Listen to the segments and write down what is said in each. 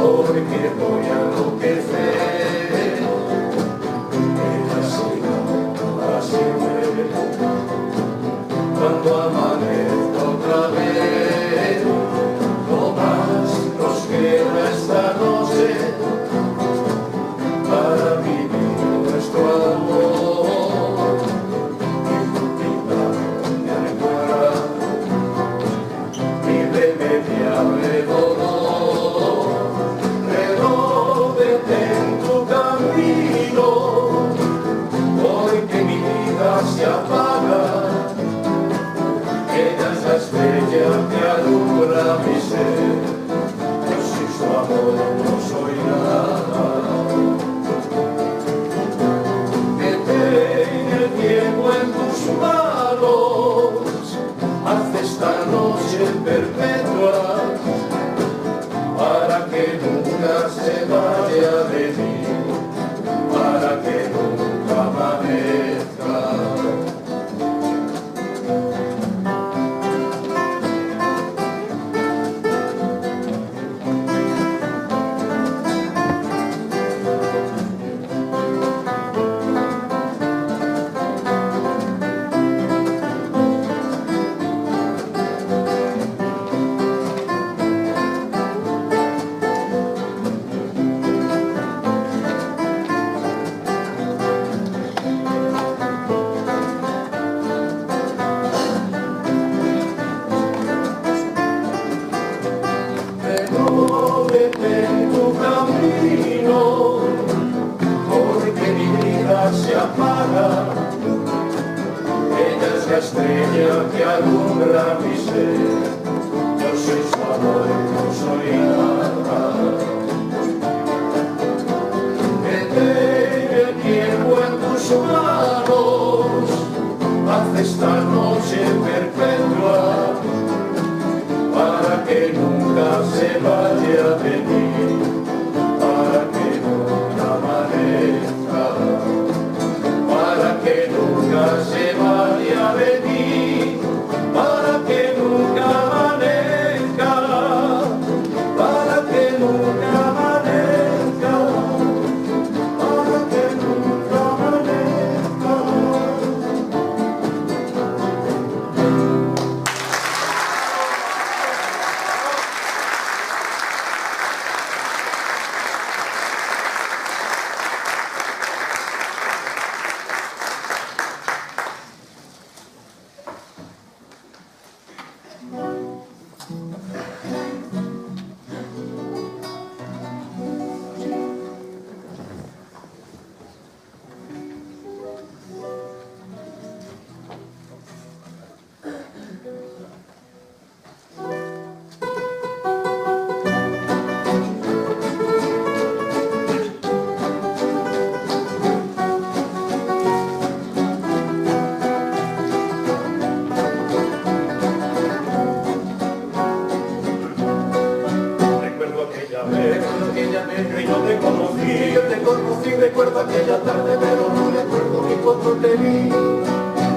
porque voy a enloquecer. Ella siga para siempre, cuando amanezca otra vez. No más nos queda esta noche para vivir nuestro amor. Y tu vida me recuerda mi irremediable dolor. Renóvete en tu camino, porque mi vida se apaga. Ella es la estrella que alumbra mi ser. Yo sin su amor no soy nada. Detén el tiempo en tus manos, haz esta noche perpetua, para que nunca se vaya de mí, para que nunca amanezca. Renóvete en tu camino, porque mi vida se apaga. Ella es la estrella que alumbra mi ser. Yo soy su amor, no soy nada. Detén el tiempo en tus manos, haz esta noche perpetua, para que nunca se vaya de mí, para que nunca amanezca, para que nunca se vaya de mí, para que nunca amanezca, para que nunca amanezca, para que nunca amanezca. Recuerdo aquella tarde, pero no recuerdo ni cuánto te vi.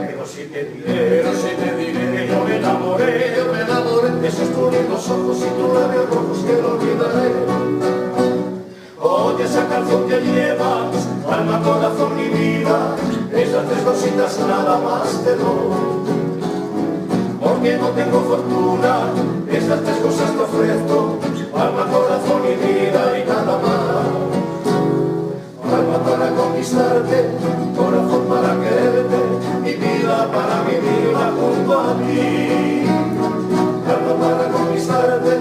Pero sí te diré que yo me enamoré de esos tus lindos ojos y tus labios rojos que no olvidaré. Oye esa canción que llevas, alma, corazón y vida, esas tres cositas nada más te doy. Porque no tengo fortuna, esas tres cosas te ofrezco, alma, corazón y vida y nada más. Alma para conquistarte, corazón para quererte, mi vida para vivirla junto a ti. Alma para conquistarte,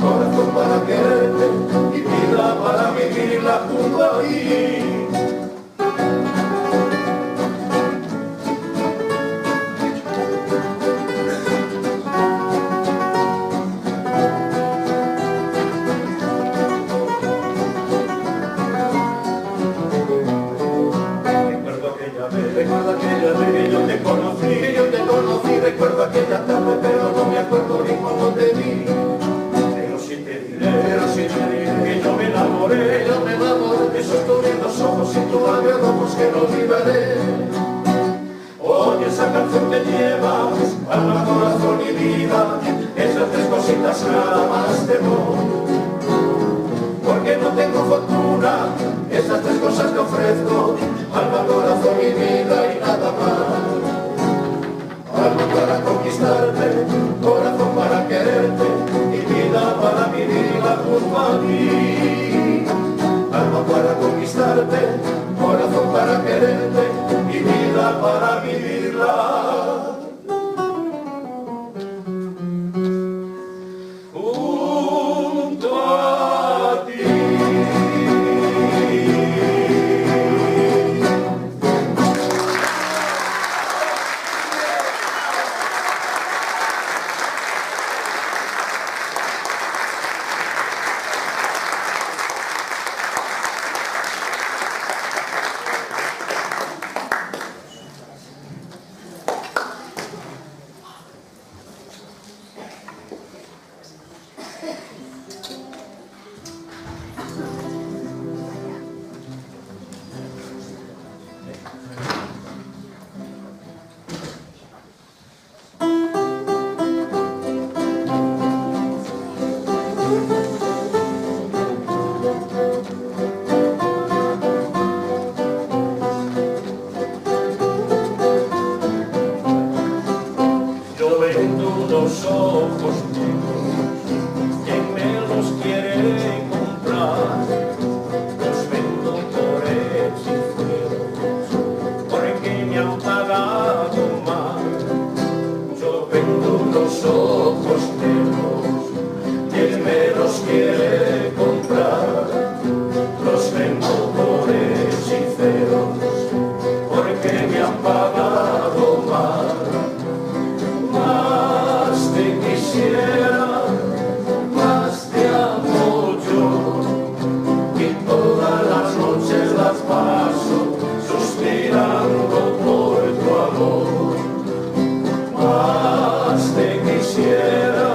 corazón para quererte, mi vida para vivirla junto a ti. Recuerdo aquella vez que yo te conocí, recuerdo aquella tarde, pero no me acuerdo ni cuando te vi. Pero sí te diré que yo me enamoré de esos tus lindos ojos y tus labios rojos que no olvidaré. Oye esa canción que llevas, alma, corazón y vida, esas tres cositas nada más te doy. conquistarte, corazón para quererte y vida para vivirla. Junto a ti. Los ojos negros, quien me los quiere comprar, los vendo por hechiceros, porque me han pagado mal. Yo vendo los ojos negros, quien me los quiere comprar, los vendo por hechiceros, porque me han pagado mal. Más te amo yo, y todas las noches las paso suspirando por tu amor. Más te quisiera,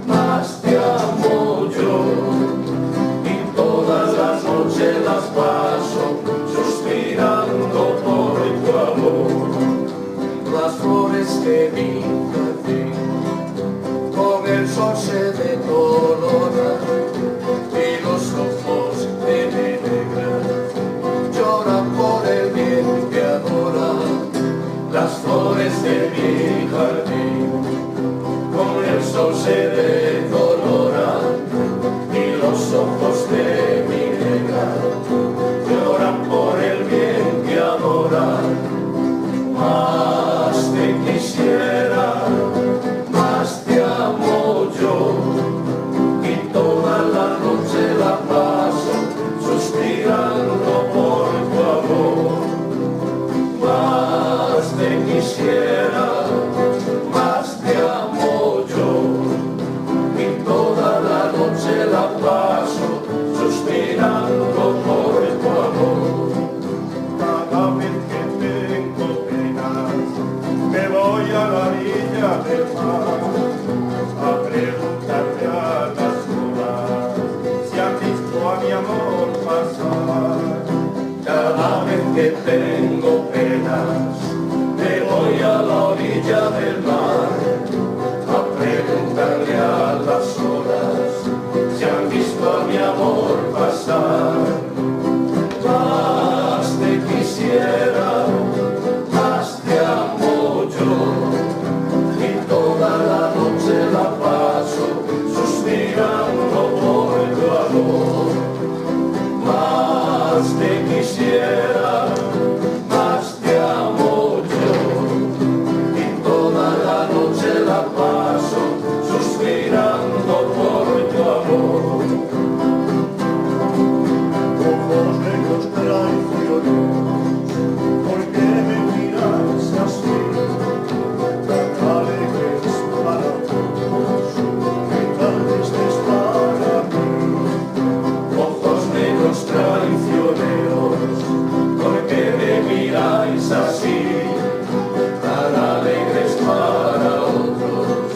más te amo yo, y todas las noches las paso suspirando por tu amor. Las flores que vi el sol se decolora y los ojos de mi negra lloran por el bien que adora. Las flores de mi jardín con el sol se decoloran y los ojos de mi negra lloran por el bien que adora. Más te quisiera, más te amo yo, y toda la noche la paso suspirando por tu amor. Más te quisiera, más te amo yo, y toda la noche la paso suspirando por tu amor. Cada vez que tengo penas me voy a la orilla del mar a preguntarle a las olas si han visto a mi amor pasar. Cada vez que tengo penas me voy a la orilla del mar a preguntarle a las olas si han visto a mi amor pasar. Más te quisiera, más te amo yo, y toda la noche la paso suspirando por tu amor. Más te quisiera, más te amo yo, y toda la noche la paso suspirando por tu amor. Ojos negros traicioneros, ¿por qué me miras así? Tan alegres para todos, que tan tristes para mí. Ojos negros traicioneros, ¿por qué me miráis así? Tan alegres para otros,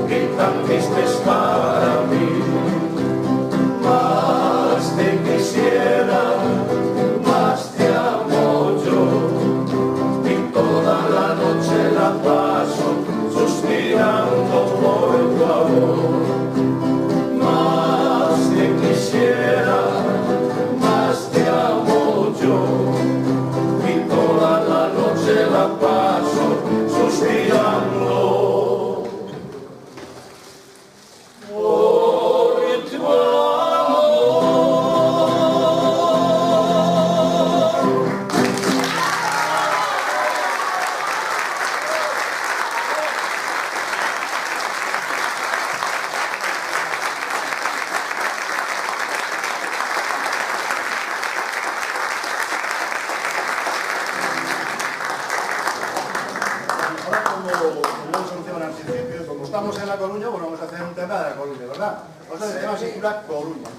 que tan tristes para mí. Más te quisiera, más te amo yo, y toda la noche la paso suspirando por tu amor. Más te quisiera, más te amo yo, y toda la noche la paso suspirando por tu amor. ¿verdad? Vamos a ver, se titula Coruña.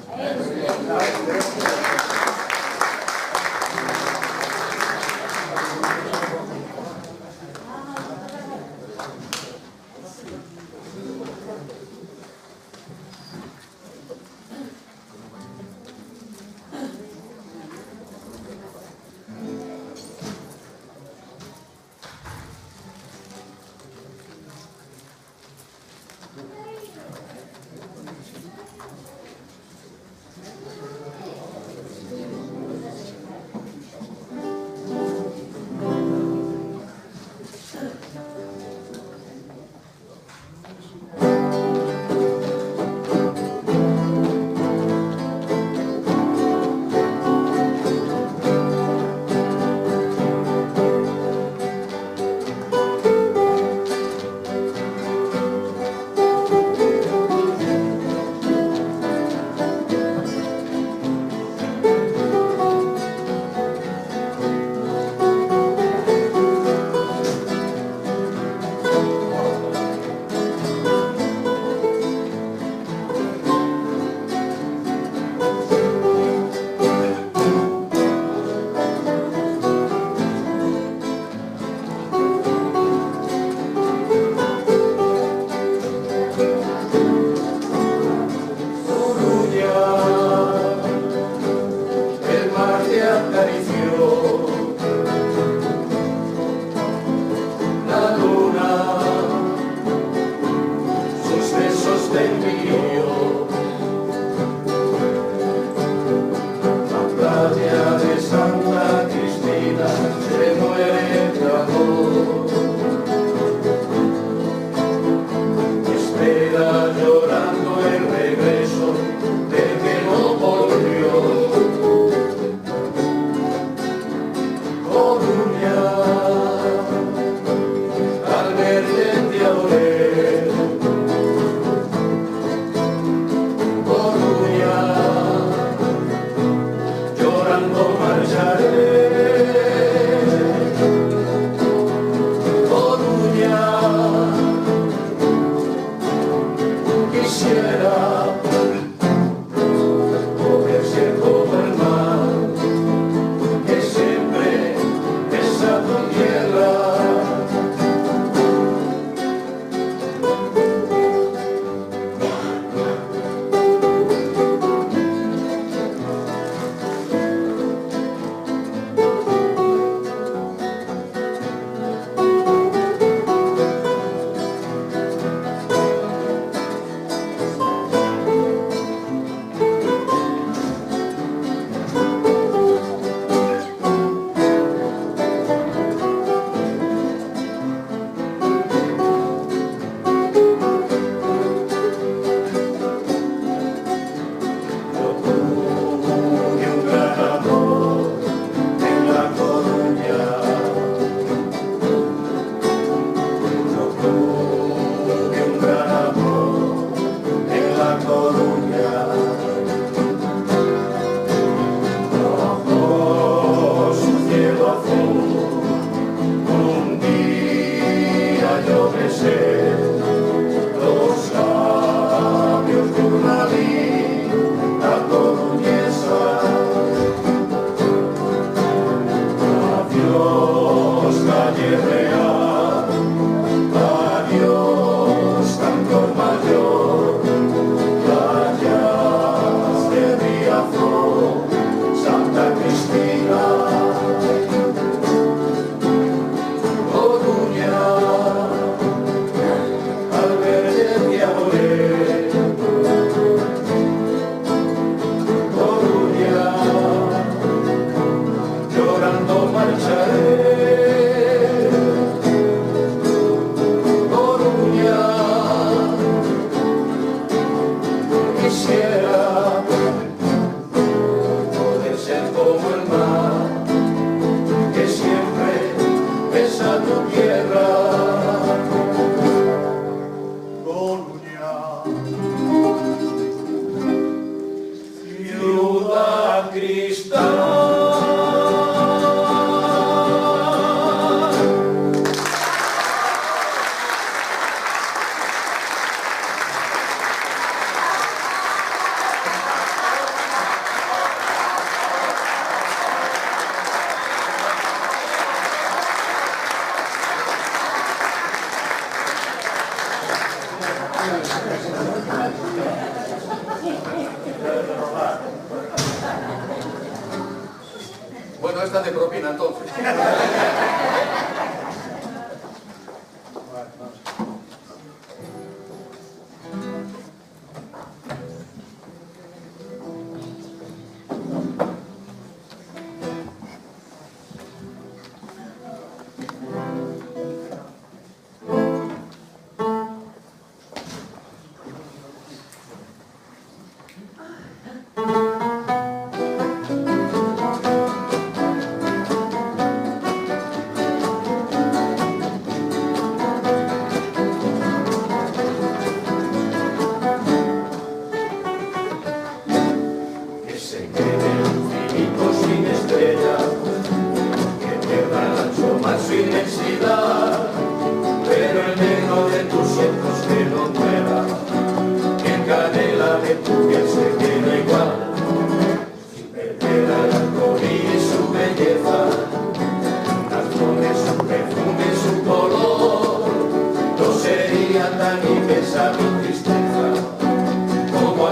Bueno, esta de propina, entonces.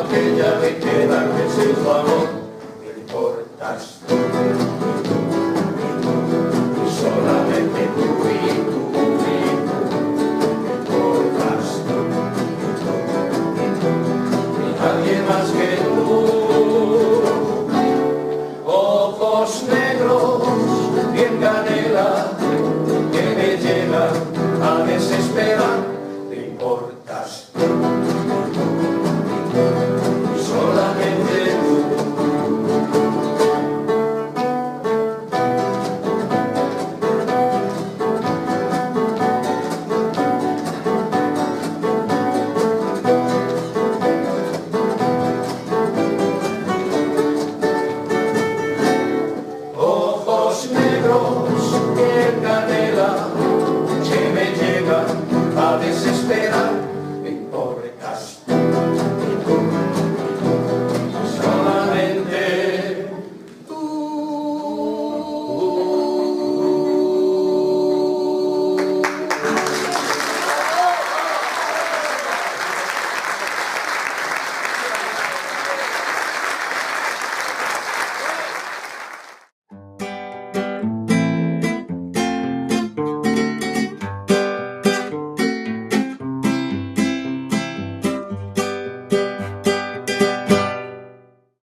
Aquella de quedarme sin tu amor.